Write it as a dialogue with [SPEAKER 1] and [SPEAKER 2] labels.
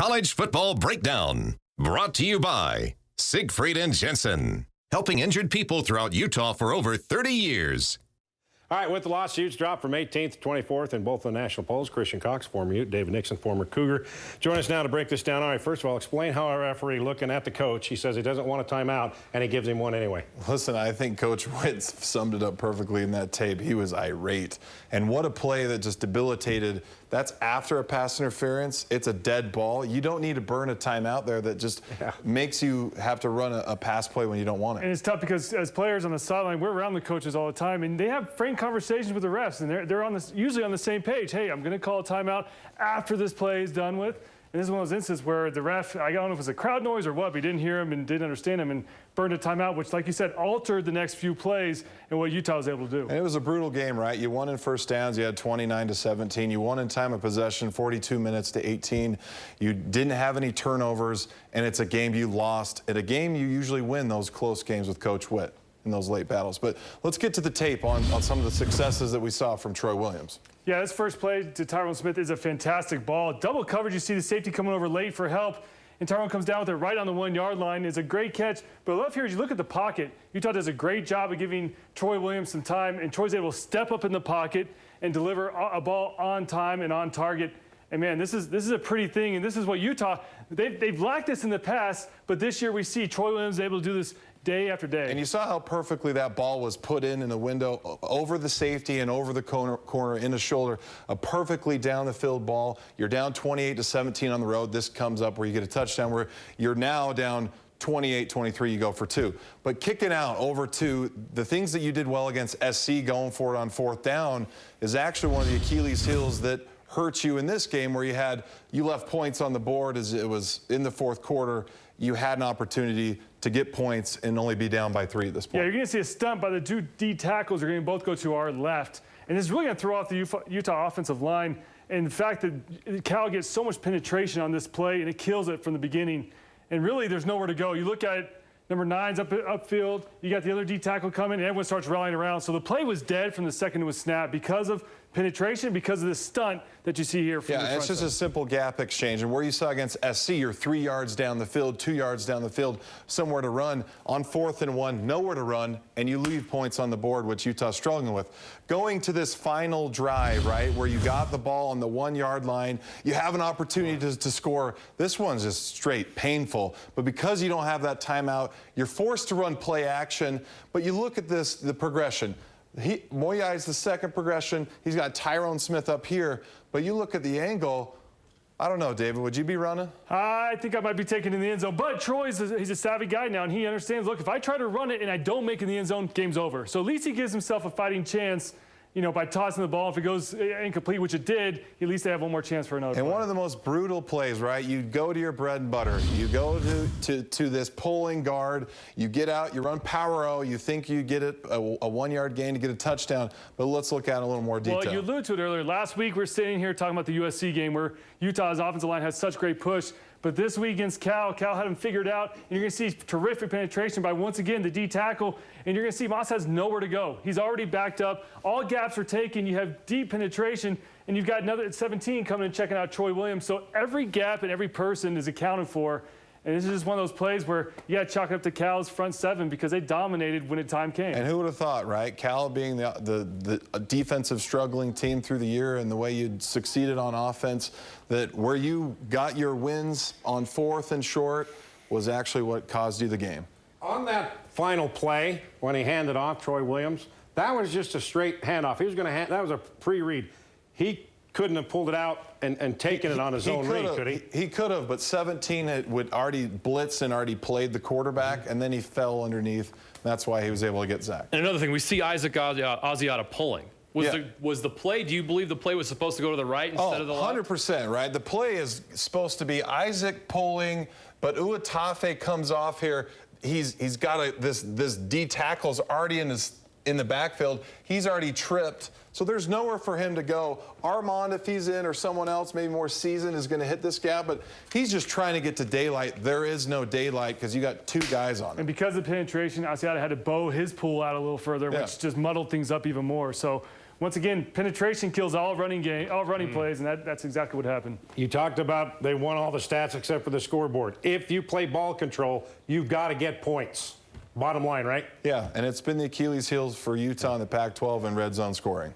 [SPEAKER 1] College Football Breakdown, brought to you by Siegfried and Jensen, helping injured people throughout Utah for over 30 years.
[SPEAKER 2] All right, with the lawsuits dropped from 18th to 24th in both the national polls, Christian Cox, former Ute, David Nixon, former Cougar. Join us now to break this down. All right, first of all, explain how a referee looking at the coach. He says he doesn't want a timeout, and he gives him one anyway.
[SPEAKER 3] Listen, I think Coach Witt summed it up perfectly in that tape. He was irate. And what a play that just debilitated. That's after a pass interference. It's a dead ball. You don't need to burn a timeout there that just makes you have to run a pass play when you don't want it.
[SPEAKER 4] And it's tough because as players on the sideline, we're around the coaches all the time, and they have frank conversations with the refs, and they're on this, usually on the same page. Hey, I'm going to call a timeout after this play is done with. And this is one of those instances where the ref, I don't know if it was a crowd noise or what, but he didn't hear him and didn't understand him and burned a timeout, which, like you said, altered the next few plays and what Utah was able to do. And
[SPEAKER 3] it was a brutal game, right? You won in first downs. You had 29-17. You won in time of possession, 42 minutes to 18. You didn't have any turnovers, and it's a game you lost. At a game you usually win those close games with Coach Witt in those late battles. But let's get to the tape on some of the successes that we saw from Troy Williams.
[SPEAKER 4] Yeah, this first play to Tyrone Smith is a fantastic ball. Double coverage, you see the safety coming over late for help, and Tyrone comes down with it right on the 1 yard line. It's a great catch. But I love here, as you look at the pocket, Utah does a great job of giving Troy Williams some time, and Troy's able to step up in the pocket and deliver a ball on time and on target. And man, this is a pretty thing, and this is what Utah, they've lacked this in the past, but this year we see Troy Williams able to do this day after day.
[SPEAKER 3] And you saw how perfectly that ball was put in the window, over the safety and over the corner in the shoulder. A perfectly down the field ball. You're down 28-17 on the road. This comes up where you get a touchdown, where you're now down 28-23, you go for 2. But kicking out over 2, the things that you did well against SC going for it on 4th down is actually one of the Achilles heels that hurt you in this game, where you left points on the board as it was in the 4th quarter. You had an opportunity to get points and only be down by 3 at this point.
[SPEAKER 4] Yeah, you're going to see a stunt by the 2 D tackles. They're going to both go to our left. And it's really going to throw off the Utah offensive line. And the fact that Cal gets so much penetration on this play, and it kills it from the beginning. And really, there's nowhere to go. You look at it, number 9's upfield. You got the other D tackle coming, and everyone starts rallying around. So the play was dead from the second it was snapped because of penetration, because of the stunt that you see here from the front
[SPEAKER 3] it's just
[SPEAKER 4] side.
[SPEAKER 3] a simple gap exchange. And where you saw against SC, you're 3 yards down the field, 2 yards down the field, somewhere to run. On 4th and 1, nowhere to run, and you leave points on the board, which Utah's struggling with. Going to this final drive, right, where you got the ball on the 1 yard line, you have an opportunity to score. This one's just straight painful. But because you don't have that timeout, you're forced to run play action. But you look at this, the progression. Moyai's the second progression. He's got Tyrone Smith up here. But you look at the angle, I don't know, David, would you be running?
[SPEAKER 4] I think I might be taking in the end zone. But he's a savvy guy now, and he understands, look, if I try to run it and I don't make it in the end zone, game's over. So at least he gives himself a fighting chance, you know, by tossing the ball. If it goes incomplete, which it did, at least they have one more chance for another.
[SPEAKER 3] And
[SPEAKER 4] play.
[SPEAKER 3] one of the most brutal plays, right? You go to your bread and butter. You go to this pulling guard. You get out, you run power O. You think you get it a 1 yard gain to get a touchdown. But let's look at it in a little more detail.
[SPEAKER 4] Well, you alluded to it earlier. Last week, we're sitting here talking about the USC game where Utah's offensive line has such great push. But this week against Cal had him figured out. And you're going to see terrific penetration by, once again, the D tackle. And you're going to see Moss has nowhere to go. He's already backed up. All gaps are taken. You have deep penetration. And you've got another at 17 coming and checking out Troy Williams. So every gap and every person is accounted for. And this is just one of those plays where you got to chalk it up to Cal's front 7 because they dominated when the time came.
[SPEAKER 3] And who would have thought, right? Cal being the defensive struggling team through the year, and the way you succeeded on offense, that where you got your wins on 4th and short was actually what caused you the game.
[SPEAKER 2] On that final play, when he handed off Troy Williams, that was just a straight handoff. He was going to that was a pre-read. He couldn't have pulled it out and taken it on his own read, could he?
[SPEAKER 3] He could have, but 17 would already blitzed and already played the quarterback, and then he fell underneath. That's why he was able to get sacked.
[SPEAKER 5] And another thing, we see Isaac Asiata pulling. Was the play, do you believe the play was supposed to go to the right instead of the left?
[SPEAKER 3] 100%, right? The play is supposed to be Isaac pulling, but Uatafe comes off here. He's got this D tackle's already in the backfield. He's already tripped. So there's nowhere for him to go. Armand, if he's in, or someone else, maybe more seasoned, is going to hit this gap, but he's just trying to get to daylight. There is no daylight because you got 2 guys on him.
[SPEAKER 4] And because of penetration, Asiata had to bow his pull out a little further, which just muddled things up even more. So once again, penetration kills all running plays, and that's exactly what happened.
[SPEAKER 2] You talked about they won all the stats except for the scoreboard. If you play ball control, you've got to get points. Bottom line, right?
[SPEAKER 3] Yeah, and it's been the Achilles heels for Utah in the Pac-12 and red zone scoring.